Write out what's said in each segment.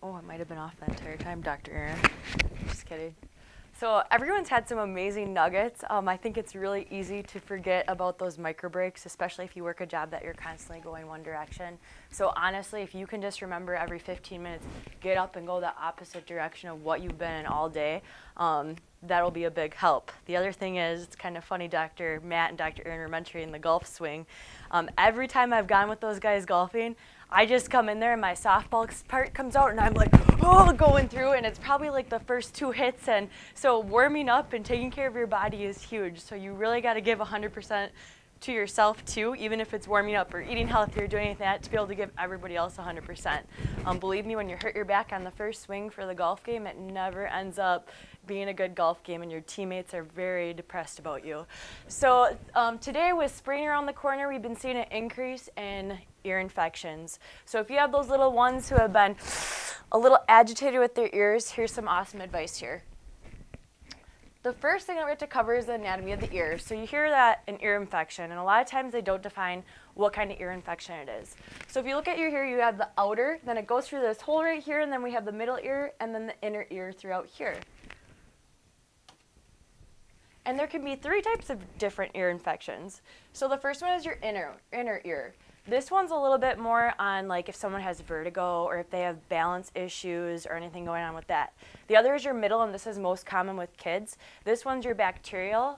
Oh, it might have been off that entire time, Dr. Aaron. Just kidding. So everyone's had some amazing nuggets. I think it's really easy to forget about those micro breaks, especially if you work a job that you're constantly going one direction. So honestly, if you can just remember every 15 minutes, get up and go the opposite direction of what you've been in all day, that'll be a big help. The other thing is, it's kind of funny, Dr. Matt and Dr. Aaron were mentoring the golf swing. Every time I've gone with those guys golfing, I just come in there and my softball part comes out and I'm like, oh, going through, and it's probably like the first 2 hits. And so warming up and taking care of your body is huge. So you really got to give 100% to yourself too, even if it's warming up or eating healthy or doing anything like that, to be able to give everybody else 100%. Believe me, when you hurt your back on the first swing for the golf game, it never ends up being a good golf game, and your teammates are very depressed about you. So today, with spring around the corner, we've been seeing an increase in ear infections. So if you have those little ones who have been a little agitated with their ears, here's some awesome advice here. The first thing that we have to cover is the anatomy of the ear. So you hear that an ear infection, and a lot of times they don't define what kind of ear infection it is. So if you look at your ear, you have the outer, then it goes through this hole right here, and then we have the middle ear, and then the inner ear throughout here. And there can be 3 types of different ear infections. So the first one is your inner ear. This one's a little bit more on like if someone has vertigo or if they have balance issues or anything going on with that. The other is your middle, and this is most common with kids. This one's your bacterial,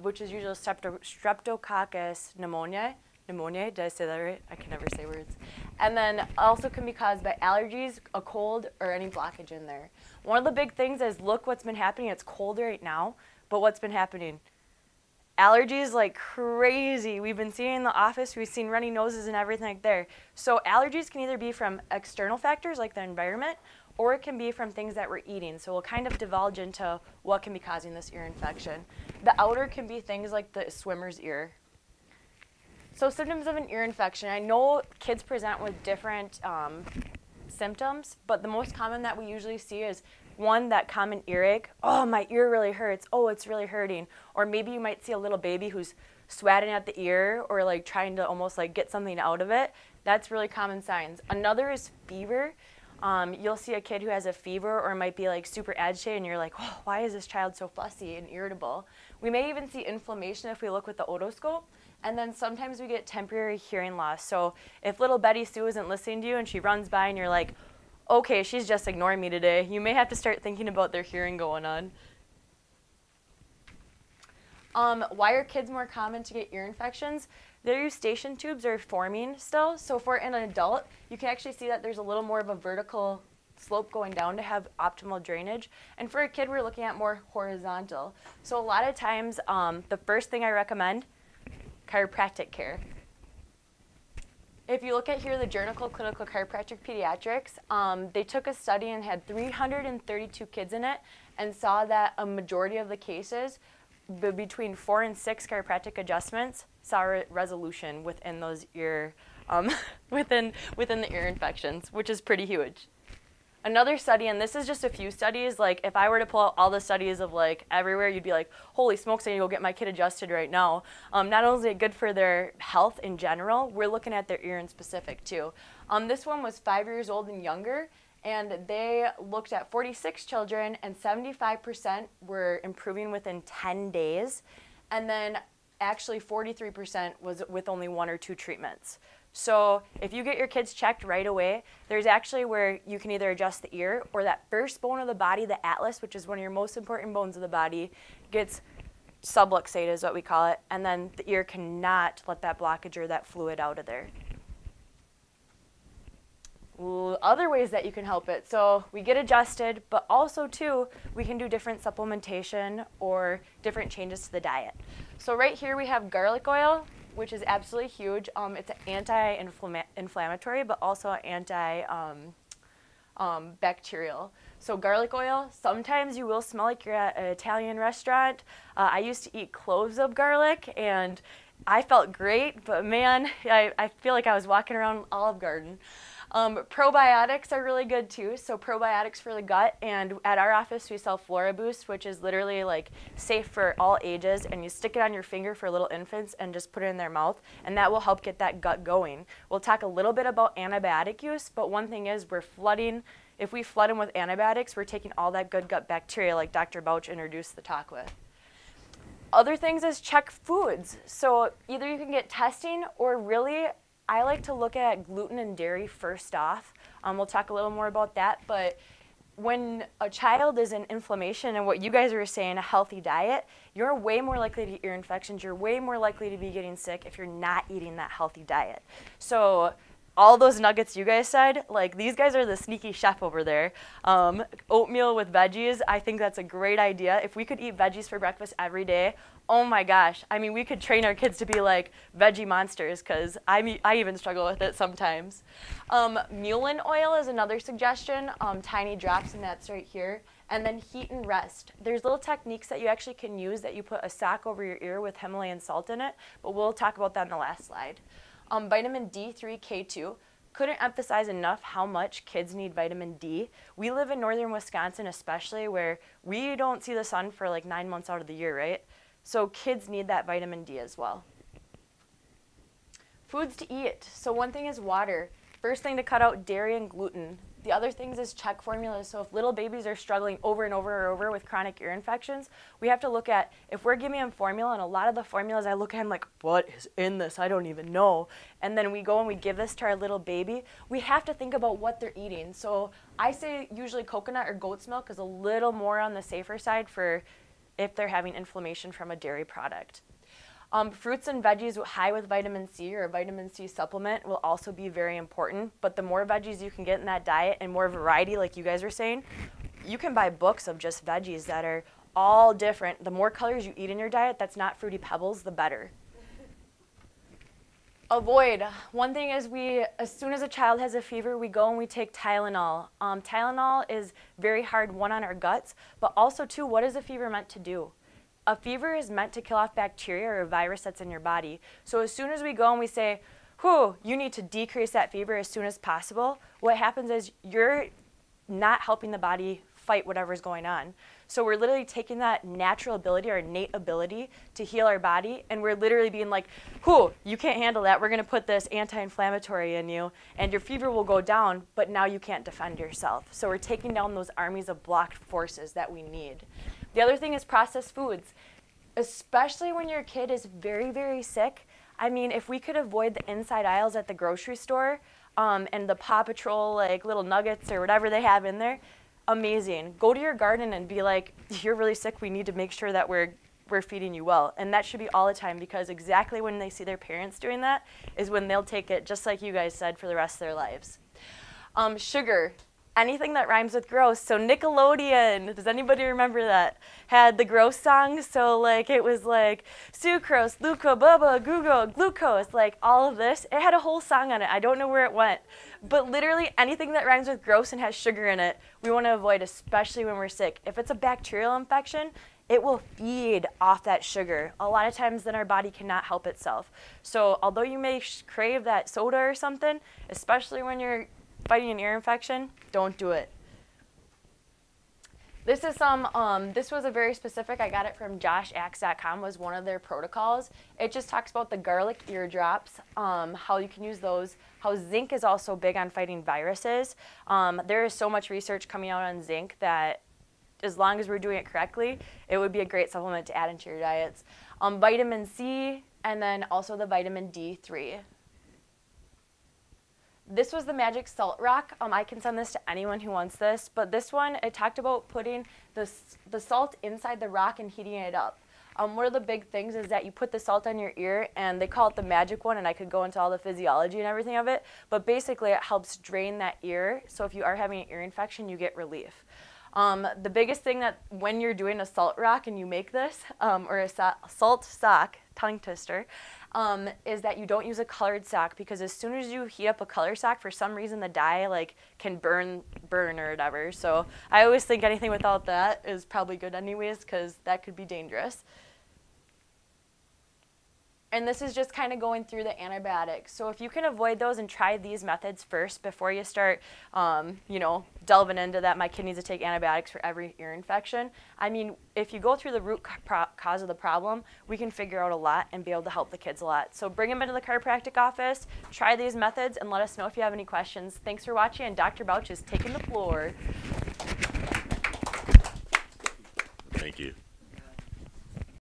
which is usually Streptococcus pneumoniae. Did I say that right? I can never say words. And then also can be caused by allergies, a cold, or any blockage in there. One of the big things is, look what's been happening. It's cold right now, but what's been happening? Allergies like crazy. We've been seeing in the office, we've seen runny noses and everything like there. So allergies can either be from external factors like the environment, or it can be from things that we're eating. So we'll kind of divulge into what can be causing this ear infection. The outer can be things like the swimmer's ear. So symptoms of an ear infection. I know kids present with different symptoms, but the most common that we usually see is one, that common earache. Oh, my ear really hurts. Oh, it's really hurting. Or maybe you might see a little baby who's swatting at the ear or like trying to almost like get something out of it. That's really common signs. Another is fever. You'll see a kid who has a fever or might be like super agitated, and you're like, oh, why is this child so fussy and irritable? We may even see inflammation if we look with the otoscope. And then sometimes we get temporary hearing loss. So if little Betty Sue isn't listening to you and she runs by and you're like, okay, she's just ignoring me today, you may have to start thinking about their hearing going on. Why are kids more common to get ear infections? Their eustachian tubes are forming still. So for an adult, you can actually see that there's a little more of a vertical slope going down to have optimal drainage. And for a kid, we're looking at more horizontal. So a lot of times, the first thing I recommend, chiropractic care. If you look at here, the Journal of Clinical Chiropractic Pediatrics, they took a study and had 332 kids in it and saw that a majority of the cases, between 4 and 6 chiropractic adjustments, saw a resolution within those ear, within the ear infections, which is pretty huge. Another study, and this is just a few studies, like if I were to pull out all the studies of like everywhere, you'd be like, holy smokes, I need to go get my kid adjusted right now. Not only is it good for their health in general, we're looking at their ear in specific too. This one was 5 years old and younger, and they looked at 46 children, and 75% were improving within 10 days. And then actually 43% was with only 1 or 2 treatments. So if you get your kids checked right away, there's actually where you can either adjust the ear, or that first bone of the body, the atlas, which is one of your most important bones of the body, gets subluxated is what we call it, and then the ear cannot let that blockage or that fluid out of there. Other ways that you can help it. So we get adjusted, but also too, we can do different supplementation or different changes to the diet. So right here we have garlic oil, which is absolutely huge. It's an anti-inflammatory, but also anti-bacterial. So garlic oil, sometimes you will smell like you're at an Italian restaurant. I used to eat cloves of garlic, and I felt great, but man, I feel like I was walking around Olive Garden. Probiotics are really good too. So probiotics for the gut, and at our office we sell Flora Boost, which is literally like safe for all ages, and you stick it on your finger for little infants and just put it in their mouth, and that will help get that gut going. We'll talk a little bit about antibiotic use, but one thing is if we flood them with antibiotics, we're taking all that good gut bacteria like Dr. Bouch introduced the talk with. Other things is check foods. So either you can get testing, or really I like to look at gluten and dairy first off. We'll talk a little more about that, but when a child is in inflammation and what you guys are saying, a healthy diet, you're way more likely to get ear infections. You're way more likely to be getting sick if you're not eating that healthy diet. So all those nuggets you guys said, like these guys are the sneaky chef over there. Oatmeal with veggies, I think that's a great idea. If we could eat veggies for breakfast every day, oh my gosh. I mean, we could train our kids to be like veggie monsters, because I even struggle with it sometimes. Mullein oil is another suggestion, tiny drops, and that's right here. And then heat and rest. There's little techniques that you actually can use that you put a sock over your ear with Himalayan salt in it, but we'll talk about that in the last slide. Vitamin D3, K2. Couldn't emphasize enough how much kids need vitamin D. We live in northern Wisconsin especially, where we don't see the sun for like 9 months out of the year, right? So kids need that vitamin D as well. Foods to eat. So one thing is water. First thing to cut out dairy and gluten. The other things is check formulas. So if little babies are struggling over and over with chronic ear infections, we have to look at, if we're giving them formula, and a lot of the formulas I look at, I'm like, what is in this? I don't even know. And then we go and we give this to our little baby. We have to think about what they're eating. So I say usually coconut or goat's milk is a little more on the safer side for if they're having inflammation from a dairy product. Fruits and veggies high with vitamin C or a vitamin C supplement will also be very important, but the more veggies you can get in that diet and more variety, like you guys were saying, you can buy books of just veggies that are all different. The more colors you eat in your diet that's not Fruity Pebbles, the better. Avoid. One thing is as soon as a child has a fever, we go and we take Tylenol. Tylenol is very hard, one, on our guts, but also, two, what is a fever meant to do? A fever is meant to kill off bacteria or a virus that's in your body. So as soon as we go and we say, whew, you need to decrease that fever as soon as possible, what happens is you're not helping the body fight whatever's going on. So we're literally taking that natural ability or innate ability to heal our body, and we're literally being like, whew, you can't handle that. We're going to put this anti-inflammatory in you, and your fever will go down, but now you can't defend yourself. So we're taking down those armies of blocked forces that we need. The other thing is processed foods, especially when your kid is very, very sick. I mean, if we could avoid the inside aisles at the grocery store and the Paw Patrol like little nuggets or whatever they have in there, amazing. Go to your garden and be like, you're really sick, we need to make sure that we're feeding you well. And that should be all the time, because exactly when they see their parents doing that is when they'll take it, just like you guys said, for the rest of their lives. Sugar. Anything that rhymes with gross. So Nickelodeon, does anybody remember that? Had the gross song. So like it was like sucrose, luca, bubba, glucose, like all of this. It had a whole song on it. I don't know where it went. But literally anything that rhymes with gross and has sugar in it, we want to avoid, especially when we're sick. If it's a bacterial infection, it will feed off that sugar. A lot of times then our body cannot help itself. So although you may crave that soda or something, especially when you're fighting an ear infection, don't do it. This is this was a very specific, I got it from joshaxe.com, was one of their protocols. It just talks about the garlic ear drops, how you can use those, how zinc is also big on fighting viruses. There is so much research coming out on zinc that as long as we're doing it correctly, it would be a great supplement to add into your diets. Vitamin C, and then also the vitamin D3. This was the Magic Salt Rock. I can send this to anyone who wants this, but this one, it talked about putting the salt inside the rock and heating it up. One of the big things is that you put the salt on your ear, and they call it the magic one, and I could go into all the physiology and everything of it, but basically it helps drain that ear, so if you are having an ear infection, you get relief. The biggest thing that when you're doing a salt rock and you make this, or a salt sock, tongue twister, is that you don't use a colored sock, because as soon as you heat up a color sock, for some reason the dye like can burn or whatever. So I always think anything without that is probably good anyways, because that could be dangerous. And this is just kind of going through the antibiotics. So if you can avoid those and try these methods first before you start, delving into that, my kid needs to take antibiotics for every ear infection. I mean, if you go through the root cause of the problem, we can figure out a lot and be able to help the kids a lot. So bring them into the chiropractic office, try these methods, and let us know if you have any questions. Thanks for watching, and Dr. Bouch is taking the floor. Thank you.